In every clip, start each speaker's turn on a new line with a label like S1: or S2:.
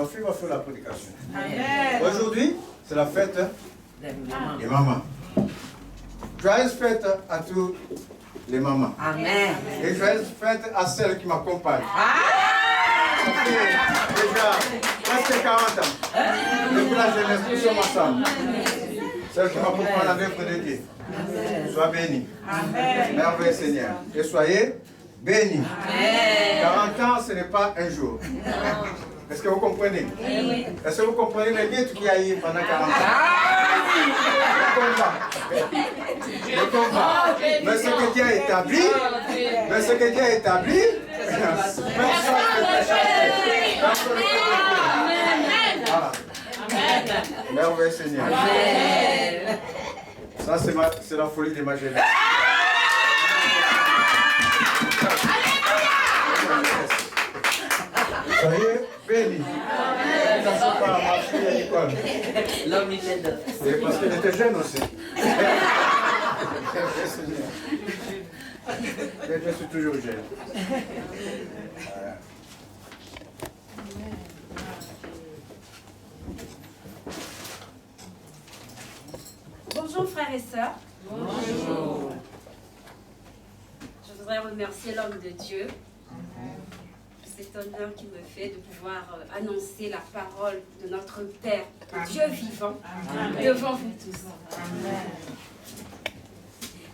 S1: Ma fille va faire la prédication.
S2: Amen.
S1: Aujourd'hui, c'est la fête des mamans. Joyeuse fête à tous les mamans.
S2: Amen.
S1: Et joyeuse fête à celles qui m'accompagnent. Ça fait déjà presque 40 ans. Depuis la jeunesse, nous sommes ensemble. Celles qui m'accompagnent la même prédiquée. Sois bénis. Merveilleux Seigneur. Et soyez bénis. 40 ans, ce n'est pas un jour. Est-ce que vous comprenez? Oui. Est-ce que vous comprenez les mythes qu'il y a eu pendant 40 ans? Le combat. Mais ce que Dieu a établi, personne ne peut changer. Voilà. Merveilleux Seigneur. Ça, c'est la folie de ma jeunesse. Soyez bénis. Ça ne sont pas ma fille à l'école.
S2: L'homme il fait deux.
S1: Et parce qu'elle était jeune aussi. Je suis toujours jeune.
S3: Bonjour frères et sœurs.
S2: Bonjour.
S3: Je voudrais remercier l'homme de Dieu pour cet honneur qu'il me fait de pouvoir annoncer la parole de notre Père, de Dieu vivant, devant vous tous.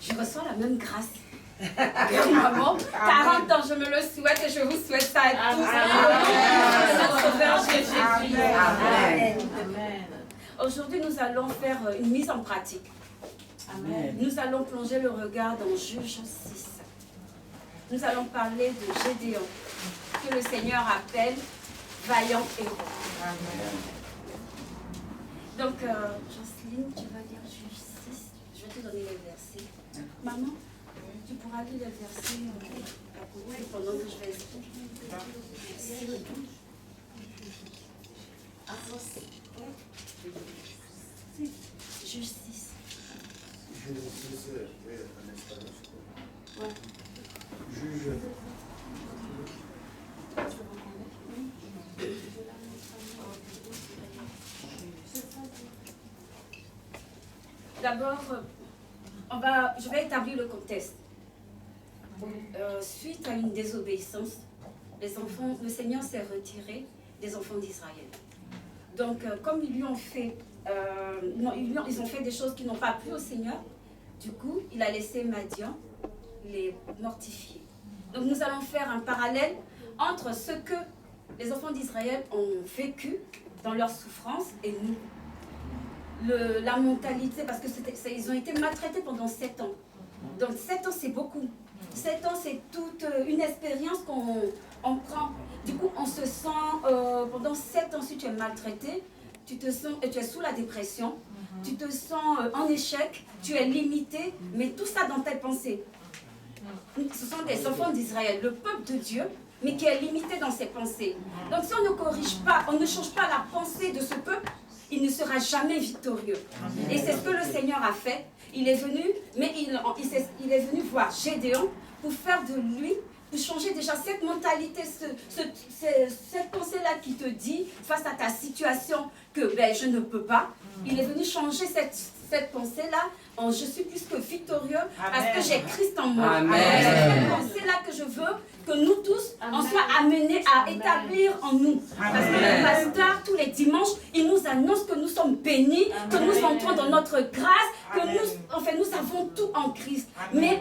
S3: Je reçois la même grâce que maman. 40 ans, je me le souhaite et je vous souhaite ça à tous. Notre Sauveur Jésus. Amen. Aujourd'hui, nous allons faire une mise en pratique. Amen. Nous allons plonger le regard dans Juge 6. Nous allons parler de Gédéon, que le Seigneur appelle vaillant héros. Amen. Donc, Jocelyne, tu vas lire Juge 6. Je vais te donner les versets. Maman, tu pourras lire les versets à côté pendant que je vais expliquer. Merci. Juge 6. Ouais.
S1: Juge.
S3: D'abord, je vais établir le contexte. Suite à une désobéissance, le Seigneur s'est retiré des enfants d'Israël. Donc, comme ils lui ont fait, ils ont fait des choses qui n'ont pas plu au Seigneur, du coup, il a laissé Madian les mortifier. Donc, nous allons faire un parallèle entre ce que les enfants d'Israël ont vécu dans leur souffrance et nous. La mentalité, parce qu'ils ont été maltraités pendant 7 ans. Donc 7 ans, c'est beaucoup. 7 ans, c'est toute une expérience qu'on prend. Du coup, on se sent, pendant 7 ans, si tu es maltraité, tu es sous la dépression, tu te sens en échec, tu es limité, mais tout ça dans tes pensées. Ce sont des enfants d'Israël, le peuple de Dieu, mais qui est limité dans ses pensées. Donc si on ne corrige pas, on ne change pas la pensée de ce peuple, il ne sera jamais victorieux. Amen. Et c'est ce que le Seigneur a fait. Il est venu, mais il est venu voir Gédéon pour faire de lui, pour changer déjà cette mentalité, cette pensée-là qui te dit, face à ta situation, que je ne peux pas. Il est venu changer cette pensée-là en je suis plus que victorieux parce que j'ai Christ en moi. Amen. C'est cette pensée-là que je veux que nous tous, on soit amenés à établir en nous. Parce que le pasteur, tous les dimanches, il nous annonce que nous sommes bénis, que nous entrons dans notre grâce, que nous avons tout en Christ. Mais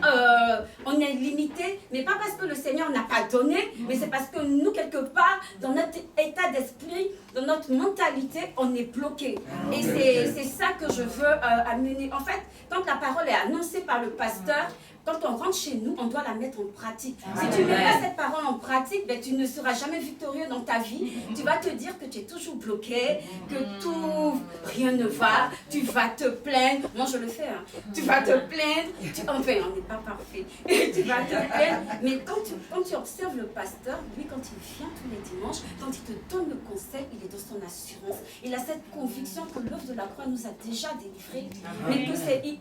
S3: on est limité, mais pas parce que le Seigneur n'a pas donné, mais c'est parce que nous, quelque part, dans notre état d'esprit, dans notre mentalité, on est bloqué. Et c'est ça que je veux amener. En fait, quand la parole est annoncée par le pasteur, quand on rentre chez nous, on doit la mettre en pratique. Si tu ne mets pas cette parole en pratique, tu ne seras jamais victorieux dans ta vie. Tu vas te dire que tu es toujours bloqué, que rien ne va, tu vas te plaindre. Moi, je le fais. Hein. Tu vas te plaindre. Enfin, on n'est pas parfait. Tu vas te plaindre. Mais quand tu observes le pasteur, lui, quand il vient tous les dimanches, quand il te donne le conseil, il est dans son assurance. Il a cette conviction que l'œuvre de la croix nous a déjà délivrés. Mais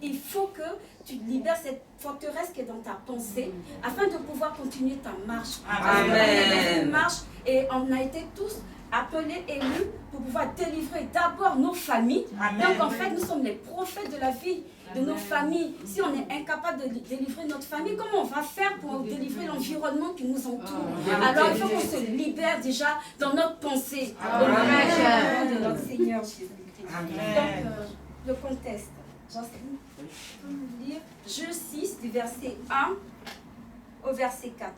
S3: il faut que tu libères cette forteresse qui est dans ta pensée afin de pouvoir continuer ta marche. Amen. Une marche et on a été tous appelés, élus, pour pouvoir délivrer d'abord nos familles.
S4: Amen.
S3: Donc en fait, nous sommes les prophètes de la vie de nos familles. Si on est incapable de délivrer notre famille, comment on va faire pour délivrer l'environnement qui nous entoure? Alors il faut qu'on se libère déjà dans notre pensée. Au nom de notre Seigneur Jésus-Christ. Donc le contexte. Jocelyne, tu peux nous lire Juge 6 du verset 1 au verset 4.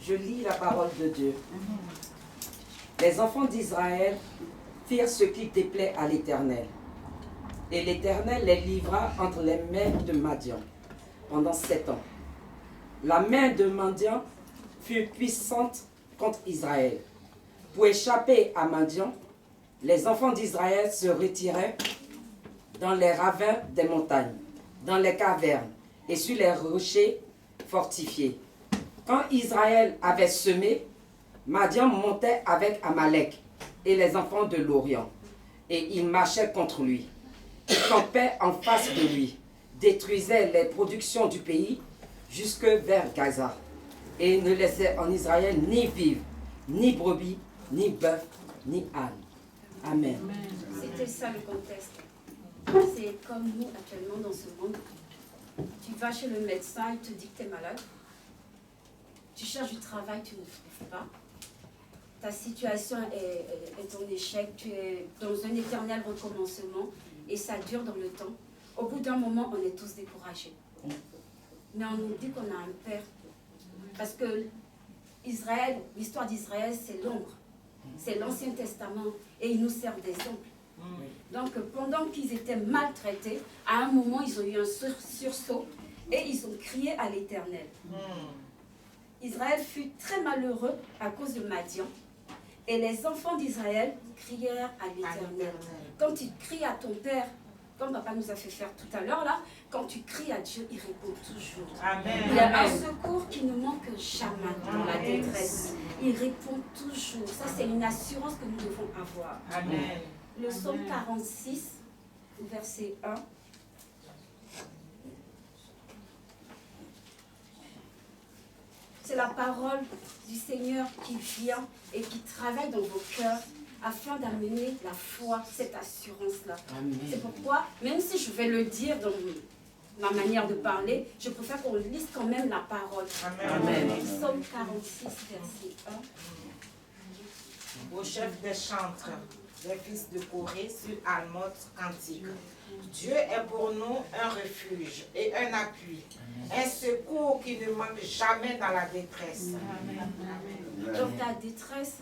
S5: Je lis la parole de Dieu. Les enfants d'Israël firent ce qui déplaît à l'Éternel. Et l'Éternel les livra entre les mains de Madian pendant 7 ans. La main de Madian fut puissante contre Israël. Pour échapper à Madian, les enfants d'Israël se retiraient dans les ravins des montagnes, dans les cavernes et sur les rochers fortifiés. Quand Israël avait semé, Madian montait avec Amalek et les enfants de l'Orient, et ils marchaient contre lui. Ils campaient en face de lui, détruisaient les productions du pays jusque vers Gaza, et ne laissaient en Israël ni vivre, ni brebis, ni bœuf, ni âne. Amen.
S3: C'était ça le contexte. C'est comme nous actuellement dans ce monde. Tu vas chez le médecin, il te dit que tu es malade. Tu cherches du travail, tu ne trouves pas. Ta situation est en échec, tu es dans un éternel recommencement et ça dure dans le temps. Au bout d'un moment, on est tous découragés. Mais on nous dit qu'on a un Père. Parce que Israël, l'histoire d'Israël, c'est l'ombre. C'est l'Ancien Testament et ils nous servent d'exemple. Donc pendant qu'ils étaient maltraités, à un moment, ils ont eu un sursaut et ils ont crié à l'Éternel. Israël fut très malheureux à cause de Madian. Et les enfants d'Israël crièrent à l'Éternel. Quand tu cries à ton Père, comme papa nous a fait faire tout à l'heure là, quand tu cries à Dieu, il répond toujours.
S4: Amen.
S3: Il y a un secours qui ne manque jamais dans la détresse. Il répond toujours. Ça, c'est une assurance que nous devons avoir.
S4: Amen.
S3: Le psaume 46, verset 1. C'est la parole du Seigneur qui vient et qui travaille dans vos cœurs afin d'amener la foi, cette assurance-là. C'est pourquoi, même si je vais le dire dans ma manière de parler, je préfère qu'on lise quand même la parole.
S4: Amen.
S3: Psaume 46, verset 1.
S4: Au chef des chantres, les fils de Corée sur Almot cantique. Dieu est pour nous un refuge et un appui, un secours qui ne manque jamais dans la détresse.
S3: Dans ta détresse,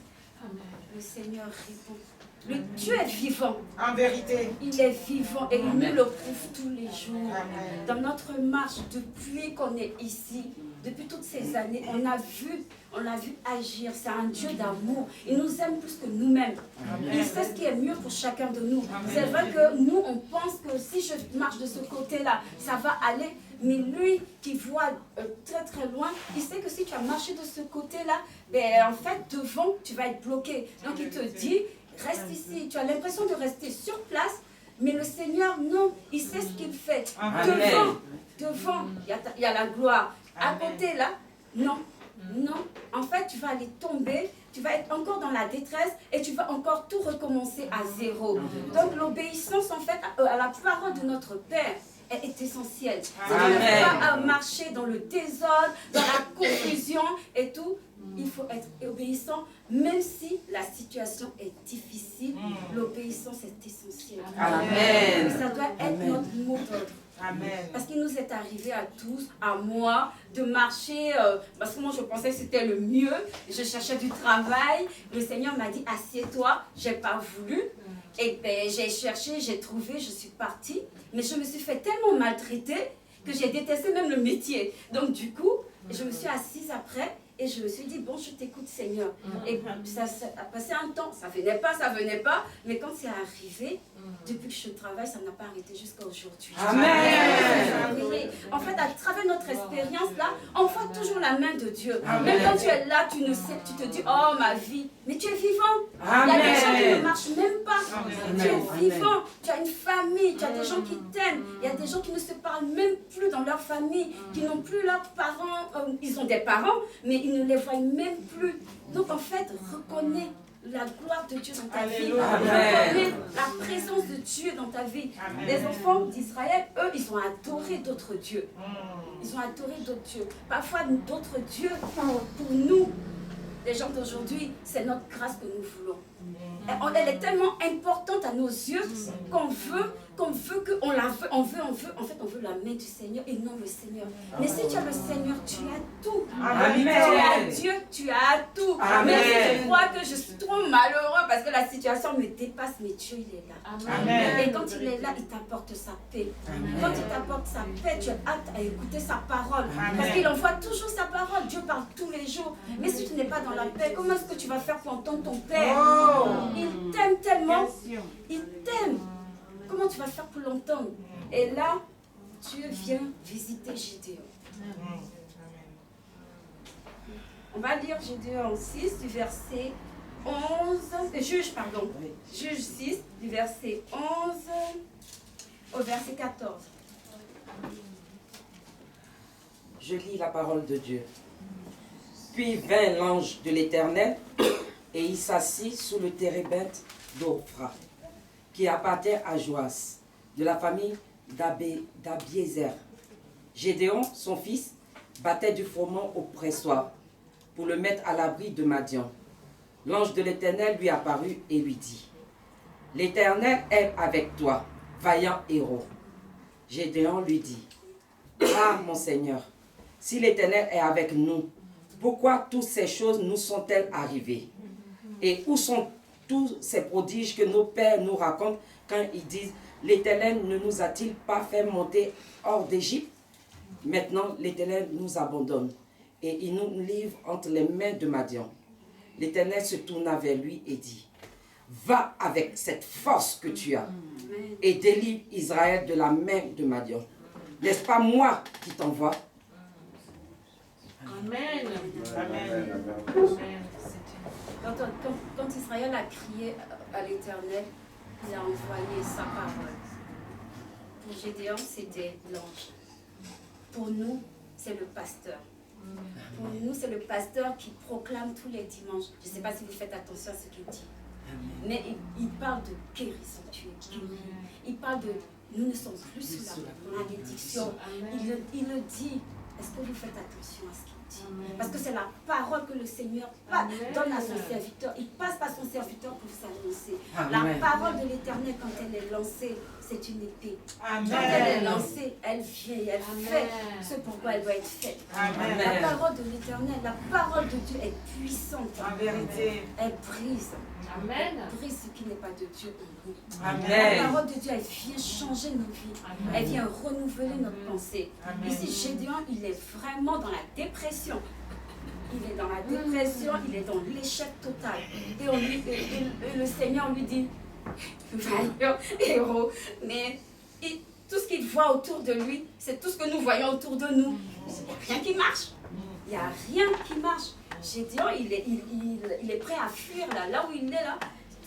S3: le Seigneur répond. Le Dieu est vivant.
S4: En vérité.
S3: Il est vivant et il nous le prouve tous les jours.
S4: Amen.
S3: Dans notre marche, depuis qu'on est ici, depuis toutes ces années, on l'a vu agir. C'est un Dieu d'amour. Il nous aime plus que nous-mêmes. Il sait ce qui est mieux pour chacun de nous. C'est vrai que nous, on pense que si je marche de ce côté-là, ça va aller. Mais lui qui voit très très loin, il sait que si tu as marché de ce côté-là, ben, en fait, devant, tu vas être bloqué. Donc il te dit, reste ici. Tu as l'impression de rester sur place, mais le Seigneur, non, il sait ce qu'il fait. Devant, il y a la gloire. À côté, là, non. Non, en fait, tu vas aller tomber, tu vas être encore dans la détresse et tu vas encore tout recommencer à zéro. Donc l'obéissance, en fait, à la parole de notre Père est essentielle. Si tu ne veux pas marcher dans le désordre, dans la confusion et tout, il faut être obéissant, même si la situation est difficile. L'obéissance est essentielle.
S5: Amen.
S3: Ça doit être notre mot d'ordre.
S4: Amen.
S3: Parce qu'il nous est arrivé à tous, à moi, de marcher, parce que moi je pensais que c'était le mieux, je cherchais du travail, le Seigneur m'a dit assieds-toi, j'ai pas voulu, et ben j'ai cherché, j'ai trouvé, je suis partie, mais je me suis fait tellement maltraiter que j'ai détesté même le métier. Donc du coup, je me suis assise après, et je me suis dit, bon, je t'écoute Seigneur. Et ça a passé un temps, ça venait pas, mais quand c'est arrivé, depuis que je travaille, ça n'a pas arrêté jusqu'à aujourd'hui.
S5: Amen.
S3: En fait, à travers notre expérience là, on voit toujours la main de Dieu. Même quand tu es là, tu ne sais, tu te dis, oh ma vie, mais tu es vivant. Il y a des gens qui ne marchent même pas. Tu es vivant, tu as une famille, tu as des gens qui t'aiment. Il y a des gens qui ne se parlent même plus dans leur famille, qui n'ont plus leurs parents. Ils ont des parents, mais il ne les voit même plus. Donc en fait, reconnais la gloire de Dieu dans ta vie. Reconnais la présence de Dieu dans ta vie. Les enfants d'Israël, eux, ils ont adoré d'autres dieux. Ils ont adoré d'autres dieux. Parfois, d'autres dieux, pour nous, les gens d'aujourd'hui, c'est notre grâce que nous voulons. Elle est tellement importante à nos yeux qu'on veut qu'on la veut. En fait, on veut la main du Seigneur et non le Seigneur. Mais si tu as le Seigneur, tu as tout.
S5: Amen.
S3: Tu as Dieu, tu as tout.
S5: Amen.
S3: Mais je crois que je suis trop malheureux parce que la situation me dépasse, mais Dieu, il est là.
S4: Amen.
S3: Et quand il est là, il t'apporte sa paix. Quand il t'apporte sa paix, tu es apte à écouter sa parole. Parce qu'il envoie toujours sa parole. Dieu parle tous les jours. Mais si tu n'es pas dans la paix, comment est-ce que tu vas faire pour entendre ton Père? Il t'aime tellement. Il t'aime. Comment tu vas faire pour l'entendre? Et là, Dieu vient visiter Gédéon. On va lire Gédéon 6 du verset 11, Juge 6 du verset 11 au verset 14.
S5: Je lis la parole de Dieu. Puis vint l'ange de l'Éternel et il s'assit sous le térébinthe d'Ophra, qui appartient à Joas, de la famille d'Abiézer. Gédéon, son fils, battait du froment au pressoir pour le mettre à l'abri de Madian. L'ange de l'Éternel lui apparut et lui dit, « L'Éternel est avec toi, vaillant héros. » Gédéon lui dit, « Ah, mon Seigneur, si l'Éternel est avec nous, pourquoi toutes ces choses nous sont-elles arrivées? Et où sont tous ces prodiges que nos pères nous racontent quand ils disent « L'Éternel ne nous a-t-il pas fait monter hors d'Égypte? Maintenant, l'Éternel nous abandonne et il nous livre entre les mains de Madian. » L'Éternel se tourna vers lui et dit, « Va avec cette force que tu as et délivre Israël de la main de Madian. N'est-ce pas moi qui t'envoie? »
S4: Amen. Amen.
S3: Quand Israël a crié à l'Éternel, il a envoyé sa parole. Pour Gédéon, c'était l'ange. Pour nous, c'est le pasteur. Pour nous, c'est le pasteur qui proclame tous les dimanches. Je ne sais pas si vous faites attention à ce qu'il dit. Mais il parle de guérison. Tu es guéri. Il parle de nous ne sommes plus sous la malédiction. Il le dit. Est-ce que vous faites attention à ce qu'il dit? Parce que c'est la parole que le Seigneur donne à son serviteur. Il passe par son serviteur pour s'annoncer. La parole de l'Éternel, quand elle est lancée, c'est une épée.
S4: Amen.
S3: Quand elle est lancée, elle vient et elle fait ce pourquoi elle doit être faite.
S4: Amen.
S3: La parole de l'Éternel, la parole de Dieu est puissante.
S4: En vérité.
S3: Elle brise.
S2: Amen.
S3: Elle brise ce qui n'est pas de Dieu en nous.
S4: Amen.
S3: La parole de Dieu, elle vient changer nos vies. Elle vient renouveler notre pensée.
S4: Amen.
S3: Ici, Gédéon, il est vraiment dans la dépression. Il est dans la dépression, il est dans l'échec total. Et le Seigneur lui dit, vaillant héros, mais tout ce qu'il voit autour de lui, c'est tout ce que nous voyons autour de nous. Il n'y a rien qui marche. Il n'y a rien qui marche. Gédéon, il est prêt à fuir là où il est là.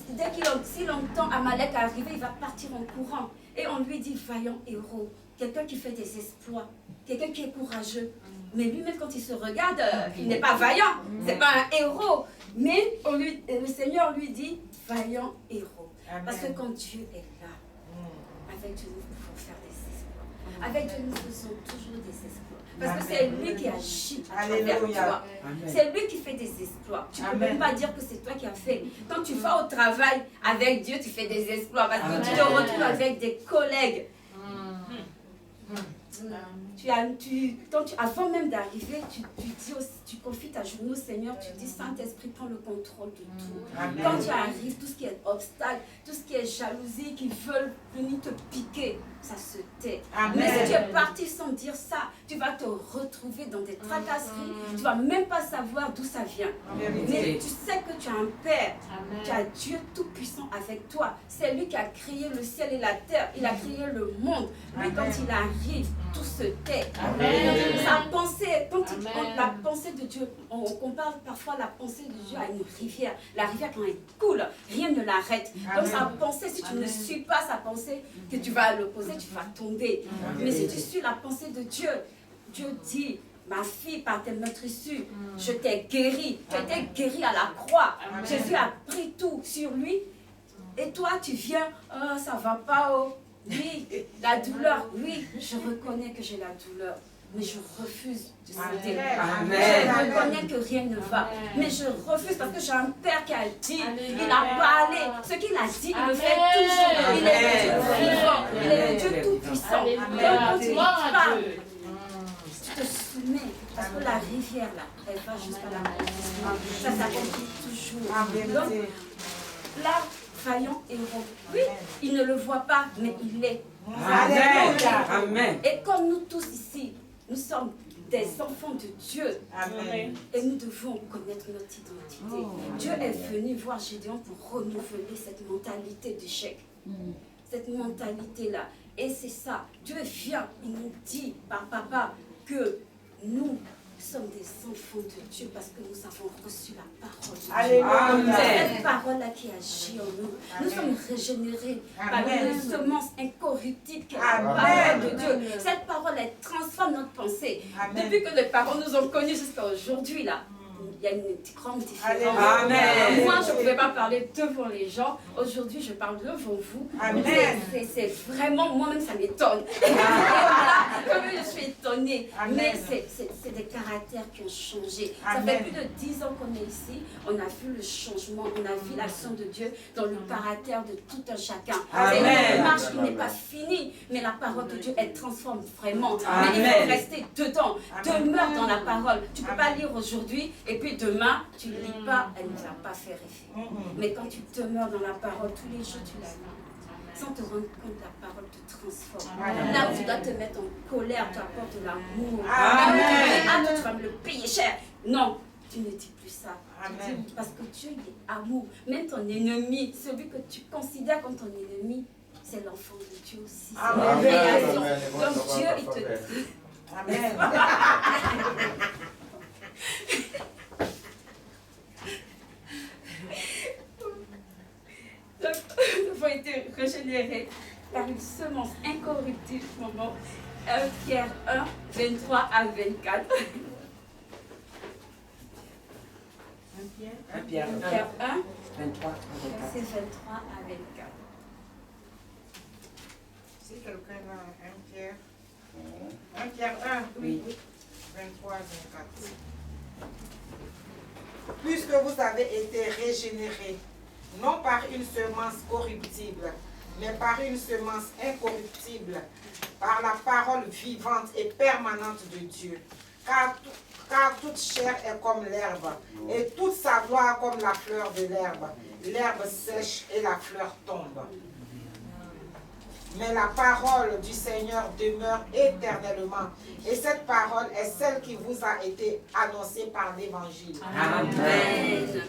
S3: Dès s'il entend Amalek arriver, il va partir en courant. Et on lui dit, vaillant héros, quelqu'un qui fait des exploits, quelqu'un qui est courageux. Mais lui-même, quand il se regarde, il n'est pas vaillant, c'est pas un héros. Mais le Seigneur lui dit, vaillant héros.
S4: Amen.
S3: Parce que quand Dieu est là, avec Dieu, nous pouvons faire des exploits. Avec Dieu, nous faisons toujours des exploits. Parce que c'est lui qui agit à travers toi. C'est lui qui fait des exploits. Tu ne peux même pas dire que c'est toi qui as fait. Quand tu vas au travail avec Dieu, tu fais des exploits. Parce que tu te retrouves avec des collègues. Avant même d'arriver, tu confies ta journée au Seigneur, tu dis Saint-Esprit, prends le contrôle de tout.
S4: Amen.
S3: Quand tu arrives, tout ce qui est obstacle, tout ce qui est jalousie, qui veulent venir te piquer, ça se tait.
S4: Amen.
S3: Mais si tu es parti sans dire ça, tu vas te retrouver dans des tracasseries, tu ne vas même pas savoir d'où ça vient. Mais tu sais que tu as un Père, tu as Dieu Tout-Puissant avec toi. C'est lui qui a créé le ciel et la terre, il a créé le monde. Lui, quand il arrive, tout se tait. Sa pensée, la pensée de Dieu, on compare parfois la pensée de Dieu à une rivière. La rivière, quand elle coule, rien ne l'arrête. Donc sa pensée, si tu ne suis pas sa pensée, que tu vas à l'opposé, tu vas tomber. Mais si tu suis la pensée de Dieu, Dieu dit, ma fille, par tes meurtrissures, je t'ai guéri. Tu as été guéri à la croix. Jésus a pris tout sur lui. Et toi, tu viens, oh, ça va pas, oh. Oui, la douleur, oui, je reconnais que j'ai la douleur. Mais je refuse de céder. Je reconnais que rien ne va. Mais je refuse parce que j'ai un père qui a dit, il a parlé. Ce qu'il a dit, il le fait toujours. Il est le Dieu vivant. Il est le Dieu tout-puissant. Donc quand tu parles, tu te soumets. Parce que la rivière, là, elle va jusqu'à la mer. Ça s'accomplit toujours. Donc, l'arbre vaillant héros. Oui, il ne le voit pas, mais il l'est.
S5: Amen.
S3: Et comme nous tous ici, nous sommes des enfants de Dieu.
S4: Amen.
S3: Et nous devons connaître notre identité. Dieu est venu voir Gédéon pour renouveler cette mentalité d'échec. Cette mentalité-là. Et c'est ça. Dieu vient, il nous dit par papa que nous sommes des enfants de Dieu parce que nous avons reçu la parole de Dieu. C'est cette parole-là qui agit en nous. Nous sommes régénérés par une semence incorruptible qui est la parole de Dieu. Cette parole, elle transforme notre pensée. Depuis que les parents nous ont connus jusqu'à aujourd'hui, là, il y a une grande différence.
S5: Amen.
S3: Moi, je ne pouvais pas parler devant les gens. Aujourd'hui, je parle devant vous. C'est vraiment, moi-même, ça m'étonne. Comme je suis étonnée. Mais c'est des caractères qui ont changé. Ça fait plus de 10 ans qu'on est ici. On a vu le changement. On a vu l'action de Dieu dans le caractère de tout un chacun. C'est une marche qui n'est pas finie. Mais la parole de Dieu, elle transforme vraiment. Mais il faut rester dedans. Demeure dans la parole. Tu ne peux pas lire aujourd'hui. Et puis demain, tu ne lis pas, elle ne va pas faire effet. Mais quand tu demeures dans la parole, tous les jours tu la lis, sans te rendre compte, la parole te transforme. Là où tu dois te mettre en colère, tu apportes de l'amour. Là où tu dis, ah, tu vas me le payer cher. Non, tu ne dis plus ça. Tu dis, parce que Dieu, il est amour. Même ton ennemi, celui que tu considères comme ton ennemi, c'est l'enfant de Dieu aussi. C'est la création. Donc Dieu, il te dit.
S4: Amen.
S3: Donc, nous avons été régénérés par une semence incorruptible, maman. 1 Pierre 1, 23 à 24.
S5: 1 Pierre 1,
S3: 23 à 24.
S4: C'est
S3: 23 à 24.
S4: Si quelqu'un a 1 Pierre. 1 Pierre 1, oui. 23 à 24. Puisque vous avez été régénérés, non par une semence corruptible, mais par une semence incorruptible, par la parole vivante et permanente de Dieu. Car toute chair est comme l'herbe, et toute sa gloire comme la fleur de l'herbe. L'herbe sèche et la fleur tombe. Mais la parole du Seigneur demeure éternellement. Et cette parole est celle qui vous a été annoncée par l'Évangile.
S3: Amen.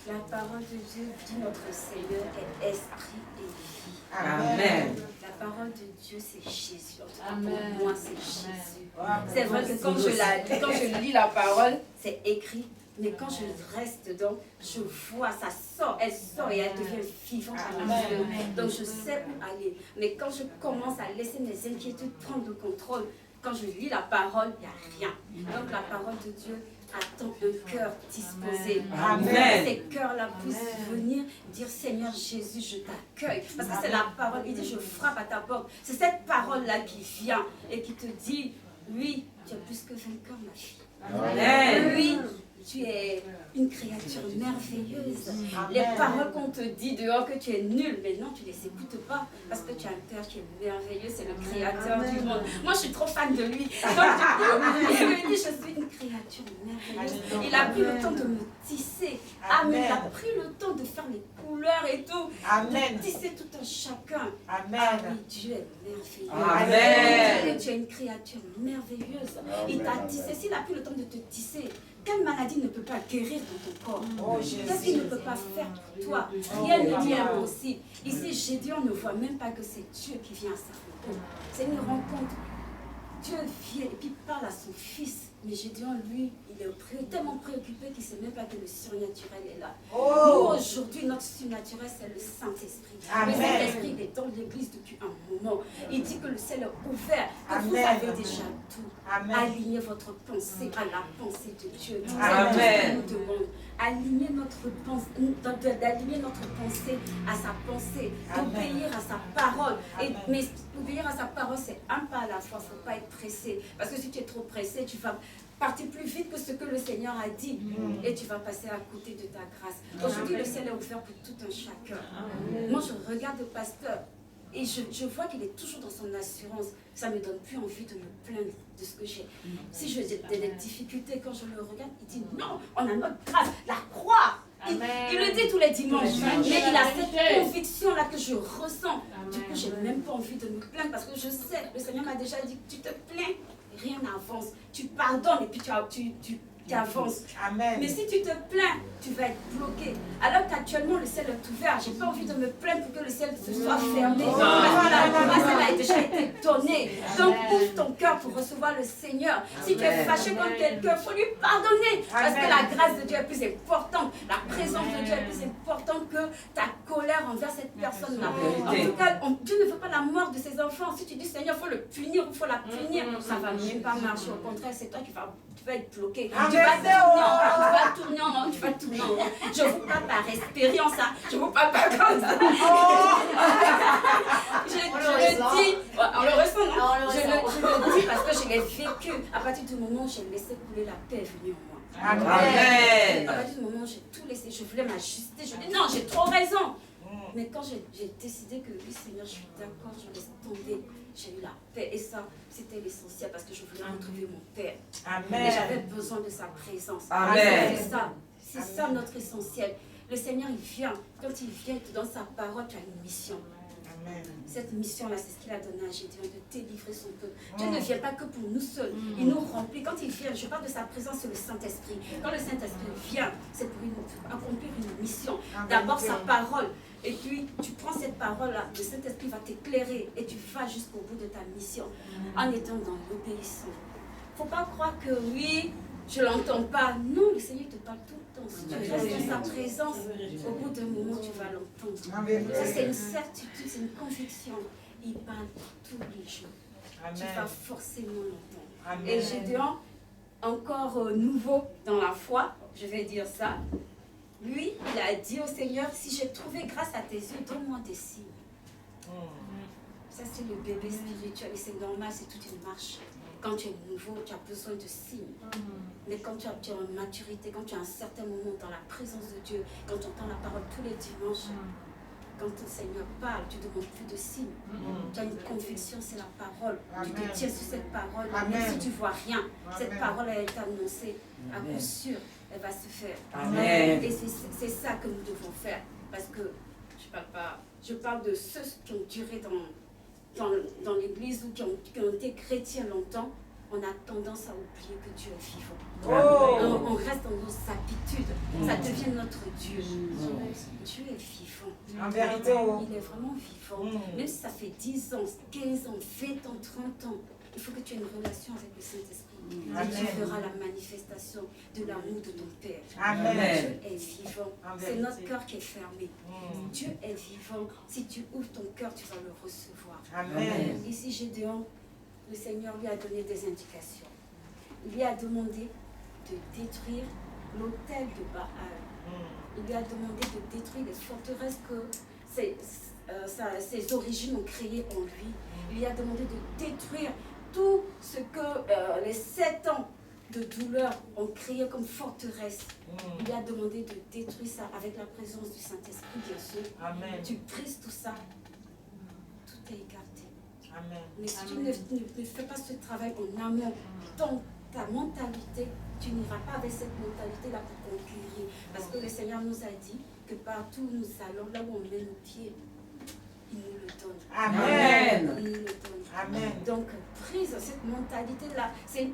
S3: La parole de Dieu dit notre Seigneur est esprit et vie.
S5: Amen.
S3: La parole de Dieu, c'est Jésus. En tout cas, pour moi, c'est Jésus. C'est vrai que quand je lis la parole, c'est écrit. Mais quand je reste dedans, je vois, ça sort, elle sort et elle devient vivante à mes yeux. Donc je sais où aller. Mais quand je commence à laisser mes inquiétudes prendre le contrôle, quand je lis la parole, il n'y a rien. Donc la parole de Dieu attend un cœur disposé.
S5: Amen.
S3: Ces cœurs-là puissent venir dire Seigneur Jésus, je t'accueille. Parce que c'est la parole. Il dit je frappe à ta porte. C'est cette parole-là qui vient et qui te dit oui, tu es plus que vainqueur, ma fille.
S5: Amen.
S3: Oui, tu es une créature merveilleuse. Les paroles qu'on te dit dehors que tu es nul, mais non, tu ne les écoutes pas parce que tu as un Père qui est merveilleux, c'est le créateur du monde. Moi, je suis trop fan de lui. Donc, il me dit, je suis une créature merveilleuse. Il a pris le temps de me tisser. Amen. Il a pris le temps de faire les couleurs et tout.
S4: Amen.
S3: De tisser tout un chacun.
S4: Amen.
S3: Ah oui, Dieu est merveilleux.
S5: Amen.
S3: Tu es une créature merveilleuse. Il t'a tissé. S'il a pris le temps de te tisser, quelle maladie ne peut pas guérir dans ton corps? Qu'est-ce qu'il ne peut pas faire pour toi? Rien ne lui est impossible. Ici, Gédéon ne voit même pas que c'est Dieu qui vient à sa rencontre. C'est une rencontre. Dieu vient et puis parle à son fils. Mais Gédéon, lui, il est tellement préoccupé qu'il ne sait même pas que le surnaturel est là.
S4: Oh.
S3: Nous, aujourd'hui, notre surnaturel, c'est le Saint-Esprit.
S4: Amen.
S3: Le Saint-Esprit, il est dans l'église depuis un moment. Il dit que le ciel est ouvert, que vous
S4: Amen.
S3: avez déjà tout.
S4: Amen.
S3: Alignez votre pensée à la pensée de Dieu. C'est
S5: Amen.
S3: tout ce qu'il nous demande. Aligner notre pensée à sa pensée,
S4: Amen.
S3: obéir à sa parole.
S4: Amen.
S3: Mais obéir à sa parole, c'est un pas à la fois. Il ne faut pas être pressé. Parce que si tu es trop pressé, tu vas partir plus vite que ce que le Seigneur a dit. Et tu vas passer à côté de ta grâce. Aujourd'hui, le ciel est ouvert pour tout un chacun. Moi, je regarde le pasteur. Et je vois qu'il est toujours dans son assurance. Ça ne me donne plus envie de me plaindre de ce que j'ai. Si j'ai des difficultés, quand je le regarde, il dit non, on a notre grâce, la croix. Il le dit tous les dimanches. Mais il a cette conviction-là que je ressens. Du coup, je n'ai même pas envie de me plaindre parce que je sais, le Seigneur m'a déjà dit, tu te plains, rien n'avance. Tu pardonnes et puis tu avances.
S4: Amen.
S3: Mais si tu te plains, tu vas être bloqué. Alors qu'actuellement, le ciel est ouvert. Je n'ai pas envie de me plaindre pour que le ciel se soit fermé. Parce que la grâce, elle a déjà été donnée. Donc, ouvre ton cœur pour recevoir le Seigneur. Si tu es fâché contre quelqu'un, il faut lui pardonner. Parce que la grâce de Dieu est plus importante. La présence de Dieu est plus importante que ta colère envers cette personne-là. En tout cas, Dieu ne veut pas la mort de ses enfants. Si tu dis, Seigneur, il faut le punir, il faut la punir, ça ne va même pas marcher. Au contraire, c'est toi qui vas être bloqué. Tu vas tourner en rond. Je ne vous parle pas expérience, hein. Je ne vous parle pas comme ça. Je le dis, on le ressent, non? Je le dis parce que je l'ai vécu. À partir du moment où j'ai laissé couler, la paix est venue en moi.
S5: Amen.
S3: À partir du moment où j'ai tout laissé, je voulais m'ajuster. Je dis non, j'ai trop raison. Mais quand j'ai décidé que oui, Seigneur, je suis d'accord, je laisse tomber, j'ai eu la paix. Et ça, c'était l'essentiel parce que je voulais retrouver mon Père.
S4: Amen.
S3: Et j'avais besoin de sa présence.
S5: Amen.
S3: C'est ça notre essentiel. Le Seigneur, il vient. Quand il vient, il te donne sa parole, tu as une mission.
S4: Amen.
S3: Cette mission-là, c'est ce qu'il a donné à Gédéon, de délivrer son peuple. Dieu ne vient pas que pour nous seuls. Il nous remplit. Quand il vient, je parle de sa présence, c'est le Saint-Esprit. Quand le Saint-Esprit vient, c'est pour accomplir une mission. D'abord sa parole. Et puis, tu prends cette parole-là, le Saint-Esprit va t'éclairer et tu vas jusqu'au bout de ta mission en étant dans l'obéissance. Il ne faut pas croire que oui, je ne l'entends pas. Non, le Seigneur te parle tout le temps. Si tu restes dans sa présence, au bout d'un moment, tu vas l'entendre. Ça, c'est une certitude, c'est une conviction. Il parle tous les jours. Tu vas forcément l'entendre. Et Gédéon, encore nouveau dans la foi, je vais dire ça, lui, il a dit au Seigneur, si j'ai trouvé grâce à tes yeux, donne-moi des signes. Ça, c'est le bébé spirituel et c'est normal, c'est toute une marche. Quand tu es nouveau, tu as besoin de signes. Mais quand tu es en maturité, quand tu as un certain moment dans la présence de Dieu, quand tu entends la parole tous les dimanches, quand le Seigneur parle, tu ne demandes plus de signes. Tu as une conviction, c'est la parole. Tu te tiens sur cette parole. Même si tu ne vois rien, cette parole a été annoncée. À coup sûr, elle va se faire.
S5: Amen.
S3: Et c'est ça que nous devons faire. Parce que je parle de ceux qui ont duré dans l'église ou qui ont été chrétiens longtemps. On a tendance à oublier que Dieu est vivant. On reste dans nos habitudes. Ça devient notre Dieu. Dieu est vivant.
S4: En vérité,
S3: il est vraiment vivant. Même si ça fait 10 ans, 15 ans, 20 ans, 30 ans, il faut que tu aies une relation avec le Saint-Esprit. Et tu feras la manifestation de l'amour de ton Père.
S4: Amen.
S3: Dieu est vivant. C'est notre cœur qui est fermé. Dieu est vivant. Si tu ouvres ton cœur, tu vas le recevoir.
S4: Amen.
S3: Ici, Gédéon, le Seigneur lui a donné des indications. Il lui a demandé de détruire l'autel de Baal. Il lui a demandé de détruire les forteresses que ses origines ont créées en lui. Il lui a demandé de détruire tout ce que les 7 ans de douleur ont créé comme forteresse. Il lui a demandé de détruire ça avec la présence du Saint-Esprit, bien sûr.
S4: Amen.
S3: Tu brises tout ça, tout est écarté.
S4: Amen.
S3: Mais si tu ne fais pas ce travail en amont, ta mentalité, tu n'iras pas avec cette mentalité-là pour conquérir. Parce que le Seigneur nous a dit que partout où nous allons, là où on met nos pieds, il nous le donne.
S4: Amen.
S3: Il nous le donne.
S4: Amen.
S3: Donc, prise cette mentalité-là, c'est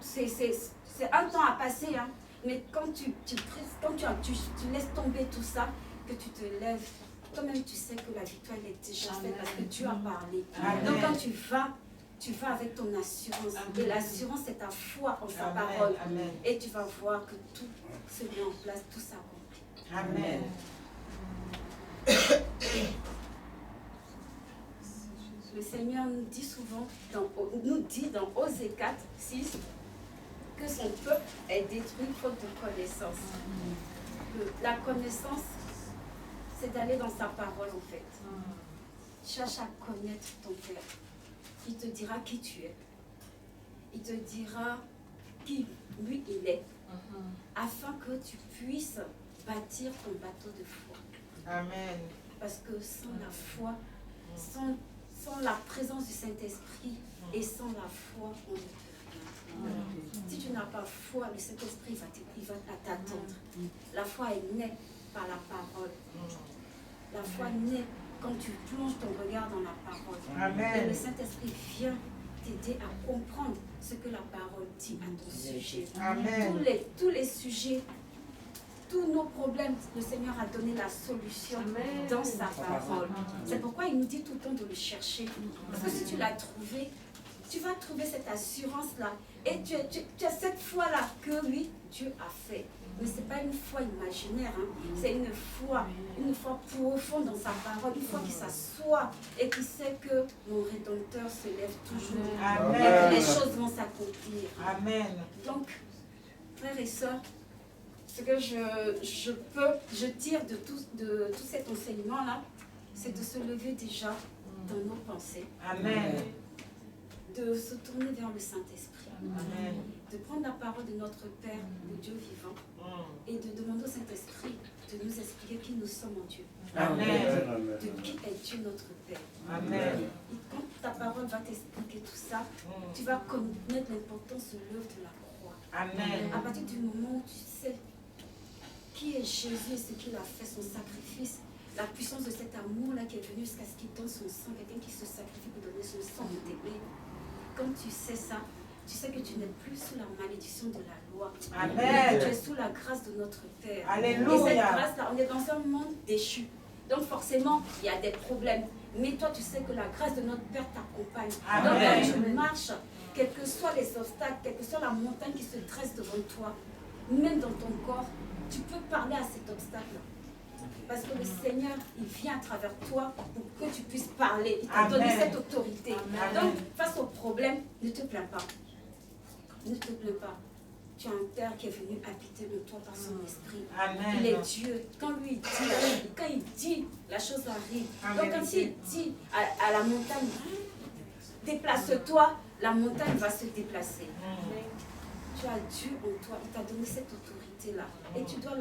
S3: un temps à passer, hein. Mais quand tu laisses tomber tout ça, que tu te lèves, toi-même tu sais que la victoire est déjà faite parce que Dieu a parlé.
S4: Amen.
S3: Donc quand tu vas, tu vas avec ton assurance. Et l'assurance, c'est ta foi en sa parole. Et tu vas voir que tout se met en place, tout s'accomplit.
S4: Amen.
S3: Le Seigneur nous dit souvent, nous dit dans Osée 4, 6, que son peuple est détruit faute de connaissance. La connaissance, c'est d'aller dans sa parole en fait. Cherche à connaître ton Père. Il te dira qui tu es. Il te dira qui lui il est. Afin que tu puisses bâtir ton bateau de foi.
S4: Amen.
S3: Parce que sans la foi, sans la présence du Saint-Esprit et sans la foi, on ne peut rien. Si tu n'as pas foi, le Saint-Esprit il va t'attendre. La foi est née par la parole. La foi naît quand tu plonges ton regard dans la parole.
S4: Amen.
S3: Et le Saint-Esprit vient t'aider à comprendre ce que la parole dit à ton sujet.
S4: Amen.
S3: Tous les sujets, tous nos problèmes, le Seigneur a donné la solution dans sa parole. C'est pourquoi il nous dit tout le temps de le chercher. Parce que si tu l'as trouvé, tu vas trouver cette assurance-là. Et tu as cette foi-là que oui, Dieu a fait. Mais ce n'est pas une foi imaginaire, c'est une foi profonde dans sa parole, une foi qui s'assoit et qui sait que mon Rédempteur se lève toujours.
S4: Amen.
S3: Et que les choses vont s'accomplir.
S4: Amen.
S3: Donc, frères et sœurs, ce que je tire de tout cet enseignement-là, c'est de se lever déjà dans nos pensées.
S4: Amen.
S3: De se tourner vers le Saint-Esprit.
S4: Amen.
S3: De prendre la parole de notre Père, le Dieu vivant, et de demander au Saint-Esprit de nous expliquer qui nous sommes en Dieu.
S4: Amen.
S3: De qui est Dieu notre Père.
S4: Amen.
S3: Et quand ta parole va t'expliquer tout ça, tu vas connaître l'importance de l'œuvre de la croix.
S4: Amen.
S3: À partir du moment où tu sais qui est Jésus et ce qu'il a fait, son sacrifice, la puissance de cet amour-là qui est venu jusqu'à ce qu'il donne son sang, quelqu'un qui se sacrifie pour donner son sang de t'aimer. Quand tu sais ça, tu sais que tu n'es plus sous la malédiction de la loi.
S4: Amen.
S3: Tu es sous la grâce de notre Père.
S4: Alléluia.
S3: Et cette grâce-là, on est dans un monde déchu. Donc forcément, il y a des problèmes. Mais toi, tu sais que la grâce de notre Père t'accompagne. Donc quand tu marches, quels que soient les obstacles, quelle que soit la montagne qui se dresse devant toi, même dans ton corps, tu peux parler à cet obstacle-là. Parce que le Seigneur, il vient à travers toi pour que tu puisses parler. Il t'a donné cette autorité.
S4: Amen.
S3: Donc, face au problème, ne te plains pas. Ne te plains pas. Tu as un Père qui est venu habiter en toi par son esprit.
S4: Amen.
S3: Il est Dieu. Quand lui dit, quand il dit, la chose arrive.
S4: Amen.
S3: Donc, quand il dit à la montagne, déplace-toi, la montagne va se déplacer. Tu as Dieu en toi. Il t'a donné cette autorité-là. Et tu dois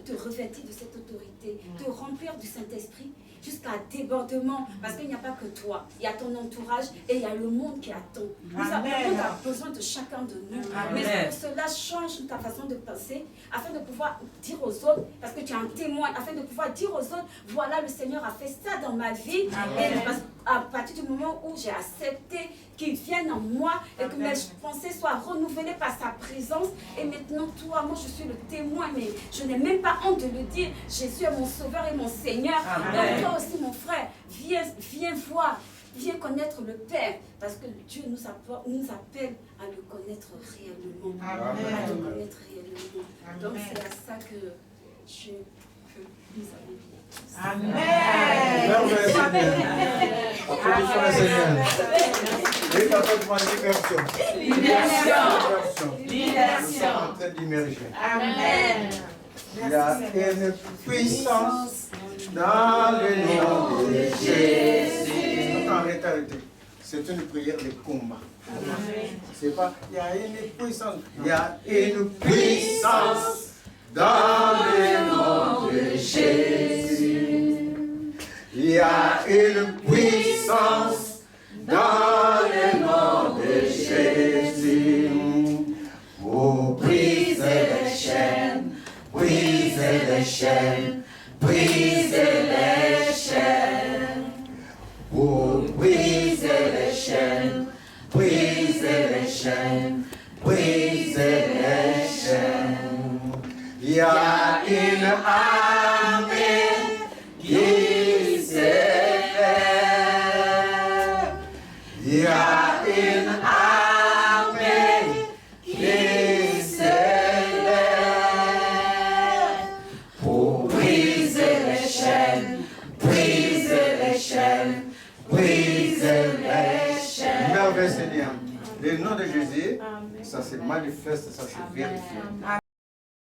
S3: te revêtir de cette autorité, te remplir du Saint-Esprit jusqu'à débordement. Parce qu'il n'y a pas que toi. Il y a ton entourage et il y a le monde qui attend. Le monde a besoin de chacun de nous. Mais pour cela, change ta façon de penser afin de pouvoir dire aux autres, parce que tu es un témoin, afin de pouvoir dire aux autres, voilà, le Seigneur a fait ça dans ma vie. Et à partir du moment où j'ai accepté qu'il vienne en moi et que mes pensées soient renouvelées par sa présence. Et maintenant, toi, moi, je suis le témoin, mais je n'ai même pas honte de le dire. Jésus est mon sauveur et mon Seigneur. Donc toi aussi, mon frère, viens voir, viens connaître le Père, parce que Dieu nous appelle à le connaître réellement. À le connaître réellement. Donc c'est à ça que nous avons dit.
S4: Amen.
S1: Applaudissons le Seigneur. Et parfaitement l'immersion. L'immersion. En train d'immerger.
S4: Amen.
S1: Il y a une puissance dans le nom de Jésus. Arrêtez. C'est une prière de combat. C'est pas, il y a une puissance. Il y a une puissance dans le nom de Jésus. Il y a une puissance dans le nom de Jésus. Pour briser les chaînes, briser les chaînes, briser les chaînes. Pour briser les chaînes, briser les chaînes, briser les chaînes. Il y a une armée qui s'élève. Il y a une Seigneur. Le nom de Jésus, ça se manifeste, ça se vérifie.